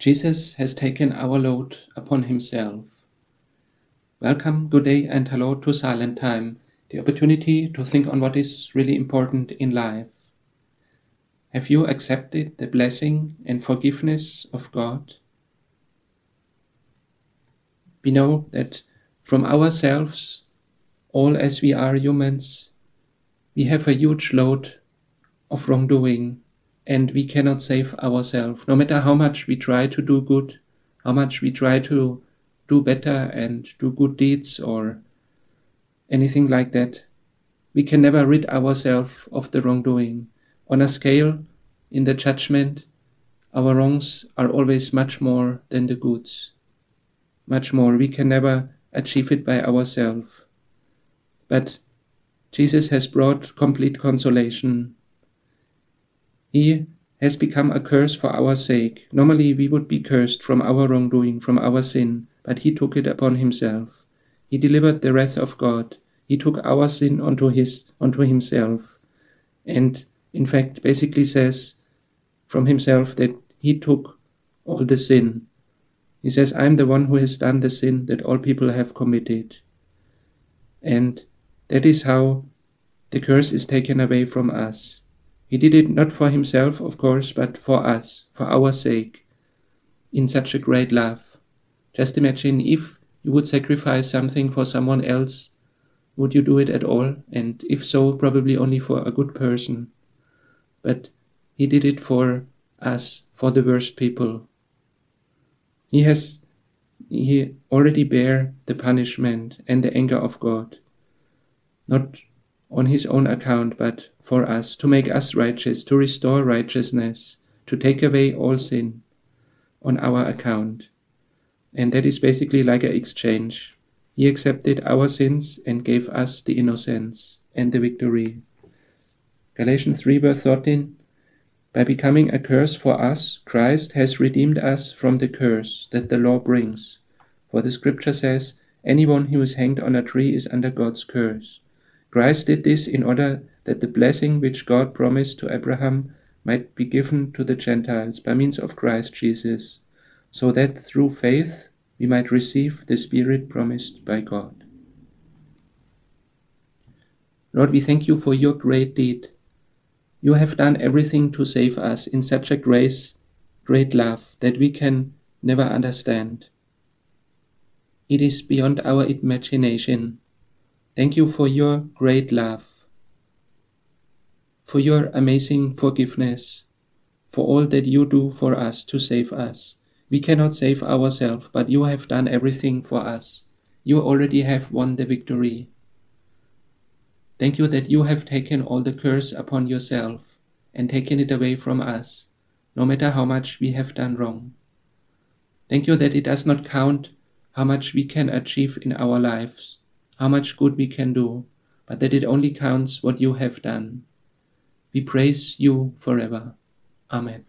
Jesus has taken our load upon himself. Welcome, good day, and hello to Silent Time, the opportunity to think on what is really important in life. Have you accepted the blessing and forgiveness of God? We know that from ourselves, all as we are humans, we have a huge load of wrongdoing, and we cannot save ourselves. No matter how much we try to do good, how much we try to do better and do good deeds or anything like that, we can never rid ourselves of the wrongdoing. On a scale, in the judgment, our wrongs are always much more than the goods. Much more. We can never achieve it by ourselves. But Jesus has brought complete consolation. He has become a curse for our sake. Normally we would be cursed from our wrongdoing, from our sin, but he took it upon himself. He delivered the wrath of God. He took our sin onto himself. And in fact basically says from himself that he took all the sin. He says, I'm the one who has done the sin that all people have committed. And that is how the curse is taken away from us. He did it not for himself, of course, but for us, for our sake, in such a great love. Just imagine if you would sacrifice something for someone else, would you do it at all? And if so, probably only for a good person. But he did it for us, for the worst people. He already bare the punishment and the anger of God, not on his own account, but for us, to make us righteous, to restore righteousness, to take away all sin on our account. And that is basically like an exchange. He accepted our sins and gave us the innocence and the victory. Galatians 3 verse 13, by becoming a curse for us, Christ has redeemed us from the curse that the law brings. For the scripture says, anyone who is hanged on a tree is under God's curse. Christ did this in order that the blessing which God promised to Abraham might be given to the Gentiles by means of Christ Jesus, so that through faith we might receive the Spirit promised by God. Lord, we thank you for your great deed. You have done everything to save us in such a great love that we can never understand. It is beyond our imagination. Thank you for your great love, for your amazing forgiveness, for all that you do for us to save us. We cannot save ourselves, but you have done everything for us. You already have won the victory. Thank you that you have taken all the curse upon yourself and taken it away from us, no matter how much we have done wrong. Thank you that it does not count how much we can achieve in our lives, how much good we can do, but that it only counts what you have done. We praise you forever. Amen.